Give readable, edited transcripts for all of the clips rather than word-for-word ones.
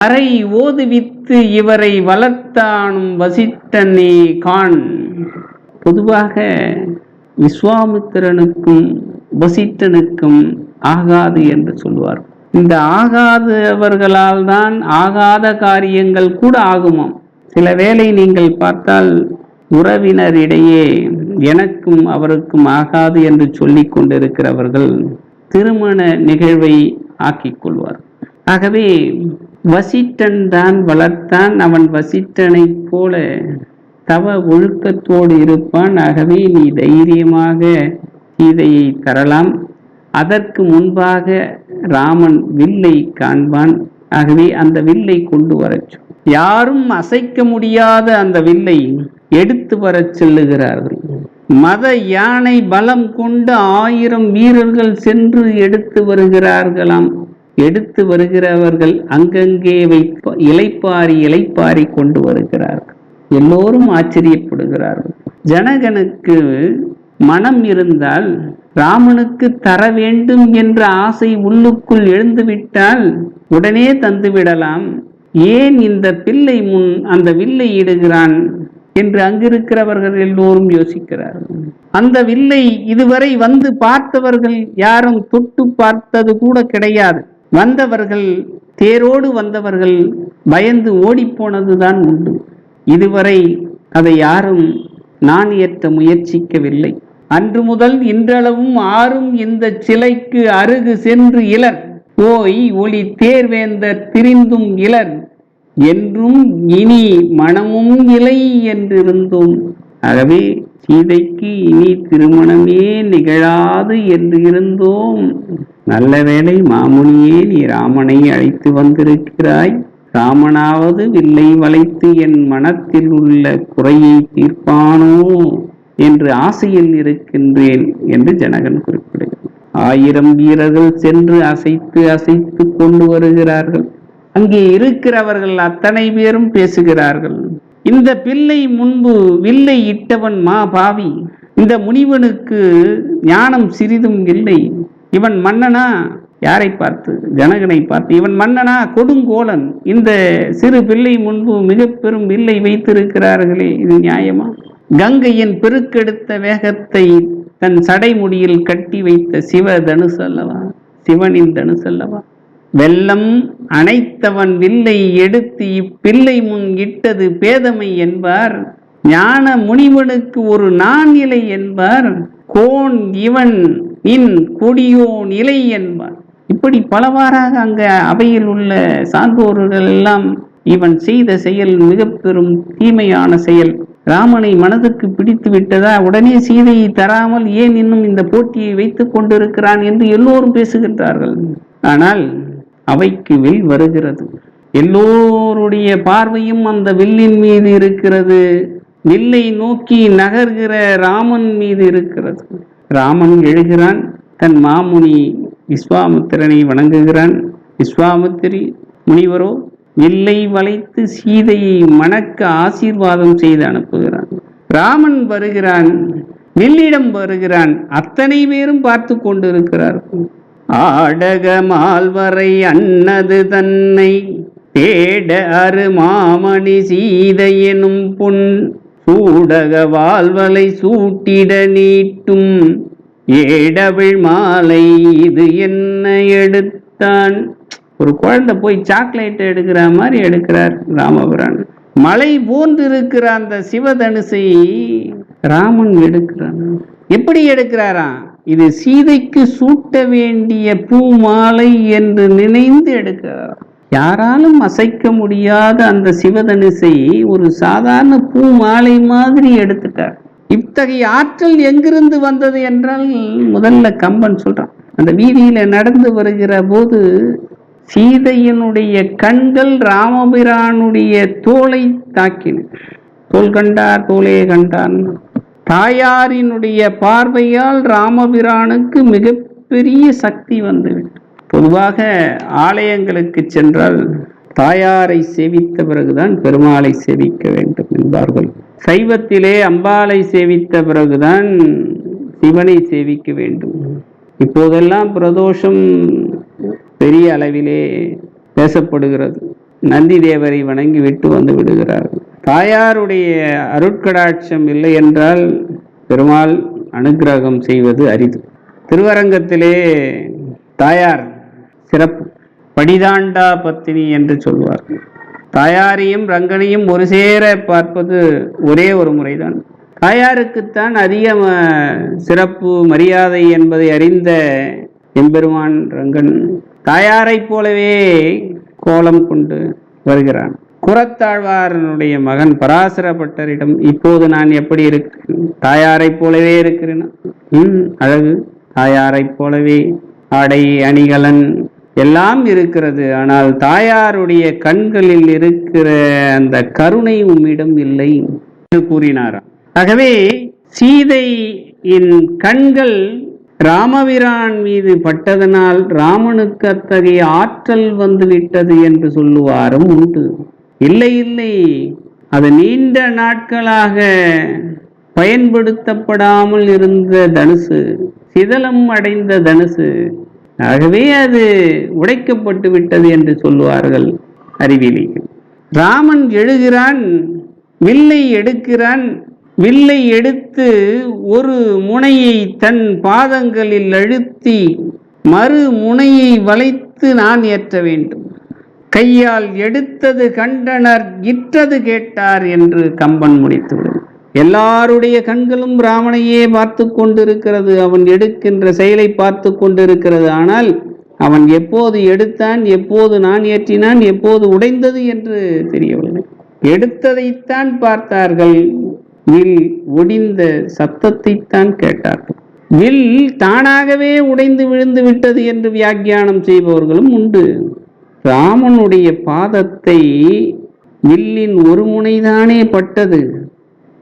அறை ஓதுவித்து இவரை வளர்த்தானும் வசிட்டனே கான். பொதுவாக விஸ்வாமித்திரனுக்கும் வசிட்டனுக்கும் ஆகாது என்று சொல்வார். இந்த ஆகாதவர்களால் தான் ஆகாத காரியங்கள் கூட ஆகுமாம். சில வேளை நீங்கள் பார்த்தால் உறவினரிடையே எனக்கும் அவருக்கும் ஆகாது என்று சொல்லிக் கொண்டிருக்கிறவர்கள் திருமண நிகழ்வை ஆக்கிக் கொள்வார். ஆகவே வசிட்டன் தான் வளர்த்தான், அவன் வசிட்டனை போல தவ ஒழுக்கத்தோடு இருப்பான். ஆகவே நீ தைரியமாக சீதையை தரலாம். அதற்கு முன்பாக ராமன் வில்லை காண்பான். ஆகவே அந்த வில்லை கொண்டு வரச் யாரும் அசைக்க முடியாத அந்த வில்லை எடுத்து வரச் செல்லுகிறார்கள். மத யானை பலம் கொண்டு 1000 வீரர்கள் சென்று எடுத்து வருகிறார்களாம். எடுத்து வருகிறவர்கள் அங்கங்கே இளைப்பாரி கொண்டு வருகிறார்கள். எல்லோரும் ஆச்சரியப்படுகிறார்கள். ஜனகனுக்கு மனம் இருந்தால் ராமனுக்கு தர வேண்டும் என்ற ஆசை உள்ளுக்குள் எழுந்துவிட்டால் உடனே தந்துவிடலாம். ஏன் இந்த பிள்ளை முன் அந்த வில்லை இடுகிறான் என்று அங்கிருக்கிறவர்கள் எல்லோரும் யோசிக்கிறார்கள். அந்த வில்லை இதுவரை வந்து பார்த்தவர்கள் யாரும் தொட்டு பார்த்தது கூட கிடையாது. வந்தவர்கள், தேரோடு வந்தவர்கள் பயந்து ஓடிப்போனதுதான் உண்டு. இதுவரை அதை யாரும் நான் ஏற்ற முயற்சிக்கவில்லை. அன்று முதல் இன்றளவும் ஆறும் இந்த சிலைக்கு அருகு சென்று இலர் போய் ஒளி தேர்வேந்தர் திரிந்தும் இலர் என்றும் இனி மனமும் இலை என்றிருந்தோம். ஆகவே சீதைக்கு இனி திருமணமே நிகழாது என்று இருந்தோம். நல்ல வேளை மாமுனியே, நீ ராமனை அழைத்து வந்திருக்கிறாய். ராமனாவது வில்லை வளைத்து என் மனத்தில் உள்ள குறையை தீர்ப்பானோ என்று ஆசையில் இருக்கின்றேன் என்று ஜனகன் குறிப்பிடுகிறார். 1000 வீரர்கள் சென்று அசைத்து கொண்டு வருகிறார்கள். அங்கே இருக்கிறவர்கள் அத்தனை பேரும் பேசுகிறார்கள். இந்த பிள்ளை முன்பு வில்லை இட்டவன் மா பாவி. இந்த முனிவனுக்கு ஞானம் சிறிதும் இல்லை. இவன் மன்னனா? யாரை பார்த்து? ஜனகனை பார்த்து. இவன் மன்னனா? கொடுங்கோலன். இந்த சிறு பிள்ளை முன்பு மிக பெரும் வில்லை வைத்திருக்கிறார்களே, இது நியாயமா? கங்கையின் பெருக்கெடுத்த வேகத்தை தன் சடைமுடியில் கட்டி வைத்த சிவ தனுசு அல்லவா? சிவனின் தனுசு அல்லவா? வெள்ளம் அணைத்தவன் வில்லை எடுத்து இப்பிள்ளை முன் இட்டது பேதமை என்பார். ஞான முனிவனுக்கு ஒரு நான் இலை என்பார். கோன் இவன் இன் கொடியோ நிலை என்பார். இப்படி பலவாறாக அங்க அவையில் உள்ள சான்றோர்கள் எல்லாம் இவன் செய்த செயல் மிக பெரும் தீமையான செயல். ராமனை மனதுக்கு பிடித்து விட்டதா? உடனே சீதையை தராமல் ஏன் இன்னும் இந்த போட்டியை வைத்துக் கொண்டிருக்கிறான் என்று எல்லோரும் பேசுகின்றார்கள். ஆனால் அவைக்கு வில் வருகிறது. எல்லோருடைய பார்வையும் அந்த வில்லின் மீது இருக்கிறது. வில்லை நோக்கி நகர்கிற ராமன் மீது இருக்கிறது. ராமன் எழுகிறான். தன் மாமுனி விஸ்வாமித்திரனை வணங்குகிறான். விஸ்வாமித்திரி முனிவரோ வில்லை வளைத்து சீதையை மணக்க ஆசீர்வாதம் செய்து அனுப்புகிறான். ராமன் வருகிறான், வில்லிடம் வருகிறான். அத்தனை பேரும் பார்த்து கொண்டிருக்கிறார்கள். ஆடக மால்வரை அன்னது தன்னை தேட அரு மாமணி சீதை எனும் பொன் சூடக வாழ்வலை சூட்டிட நீட்டும் ஏடவிழ் மாலை இது என்ன எடுத்தான். ஒரு குழந்தை போய் சாக்லேட் எடுக்கிற மாதிரி எடுக்கிறார் ராமபிரான். மலை போன்று இருக்கிற அந்த சிவதனுசை ராமன் எடுக்கிறான். எப்படி எடுக்கிறாராம்? இது சீதைக்கு சூட்ட வேண்டிய பூ மாலை என்று நினைந்து எடுக்கிறார். யாராலும் அசைக்க முடியாத அந்த சிவதனுசை ஒரு சாதாரண பூ மாலை மாதிரி எடுத்துட்டார். இத்தகைய ஆற்றல் எங்கிருந்து வந்தது என்றால் முதல்ல கம்பன் சொல்றான். அந்த வீதியில நடந்து வருகிற போது சீதையினுடைய கண்கள் ராமபிரானுடைய தோலை தாக்கின. தோல் கண்டார் தோலே கண்டான். தாயாரினுடைய பார்வையால் ராமபிரானுக்கு மிகப்பெரிய சக்தி வந்துவிட்டது. பொதுவாக ஆலயங்களுக்கு சென்றால் தாயாரை சேவித்த பிறகுதான் பெருமாளை சேவிக்க வேண்டும் என்பார்கள். சைவத்திலே அம்பாளை சேவித்த பிறகுதான் சிவனை சேவிக்க வேண்டும். இப்போதெல்லாம் பிரதோஷம் பெரிய அளவிலே பேசப்படுகிறது. நந்தி தேவரை வணங்கி விட்டு வந்து விடுகிறார்கள். தாயாருடைய அருட்கடாட்சம் இல்லை என்றால் பெருமாள் அனுக்கிரகம் செய்வது அரிது. திருவரங்கத்திலே தாயார் சிறப்பு. படிதாண்டா பத்தினி என்று சொல்வார்கள். தாயாரையும் ரங்கனையும் ஒரு சேர பார்ப்பது ஒரே ஒரு முறைதான். தாயாருக்குத்தான் அதிக சிறப்பு மரியாதை என்பதை அறிந்த எம்பெருமான் ரங்கன் தாயாரைப் போலவே கோலம் கொண்டு வருகிறான். குரத்தாழ்வாரனுடைய மகன் பராசரப்பட்டரிடம் இப்போது நான் எப்படி இருக்கிறேன்? தாயாரைப் போலவே இருக்கிறேன். அழகு தாயாரைப் போலவே, ஆடை அணிகலன் எல்லாம் இருக்கிறது. ஆனால் தாயாருடைய கண்களில் இருக்கிற அந்த கருணை உம்மிடம் இல்லை என்று கூறினாராம். ஆகவே சீதையின் கண்கள் ராமபிரான் மீது பட்டதனால் ராமனுக்கு அத்தகைய ஆற்றல் வந்துவிட்டது என்று சொல்லுவாரும் உண்டு. இல்லை இல்லை, அது நீண்ட நாட்களாக பயன்படுத்தப்படாமல் இருந்த தனுசு, சிதலம் அடைந்த தனுசு. ஆகவே அது உடைக்கப்பட்டு விட்டது என்று சொல்லுவார்கள் அறிவியலிகள். ராமன் எழுகிறான், வில்லை எடுக்கிறான். வில்லை எடுத்து ஒரு முனையை தன் பாதங்களில் அழுத்தி மறு முனையை வளைத்து நான் ஏற்ற வேண்டும். கையால் எடுத்தது கண்டனர், இற்றது கேட்டார் என்று கம்பன் முடித்துவிடும். எல்லாருடைய கண்களும் ராமனையே பார்த்து கொண்டிருக்கிறது. அவன் எடுக்கின்ற செயலை பார்த்து கொண்டிருக்கிறது. ஆனால் அவன் எப்போது எடுத்தான், எப்போது நான் ஏற்றினான், எப்போது உடைந்தது என்று தெரியவில்லை. எடுத்ததைத்தான் பார்த்தார்கள், வில் ஒடிந்த சத்தத்தைத்தான் கேட்டார்கள். வில் தானாகவே உடைந்து விழுந்து விட்டது என்று வியாக்கியானம் செய்பவர்களும் உண்டு. ராமனுடைய பாதத்தை வில்லின் ஒரு முனைதானே பட்டது,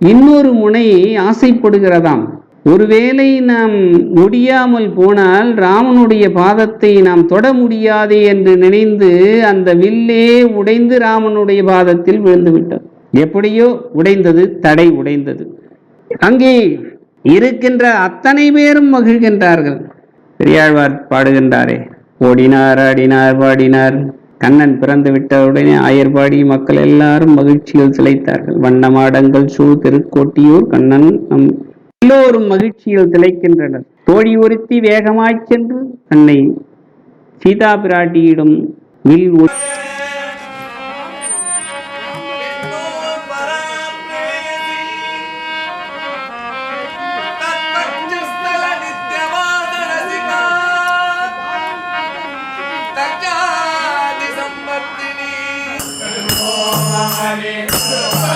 இன்னொரு முனை ஆசைப்படுகிறதாம். ஒருவேளை நாம் முடியாமல் போனால் ராமனுடைய பாதத்தை நாம் தொட முடியாது என்று நினைந்து அந்த வில்லே உடைந்து ராமனுடைய பாதத்தில் விழுந்து விட்டது. எப்படியோ உடைந்தது, தடை உடைந்தது. அங்கே இருக்கின்ற அத்தனை பேரும் மகிழ்கின்றார்கள். பெரியாழ்வார் பாடுகின்றாரே, ஓடினார் ஆடினார் பாடினார். கண்ணன் பிறந்து விட்டவுடனே ஆயர்பாடி மக்கள் எல்லாரும் மகிழ்ச்சியில் திளைத்தார்கள். வண்ணமாடங்கள் சூழ் திருக்கோட்டியூர் கண்ணன் நம் எல்லோரும் மகிழ்ச்சியில் திளைக்கின்றனர். தோழி ஒருத்தி வேகமாய் சென்று தன்னை சீதா பிராட்டியிடம் வில் Hare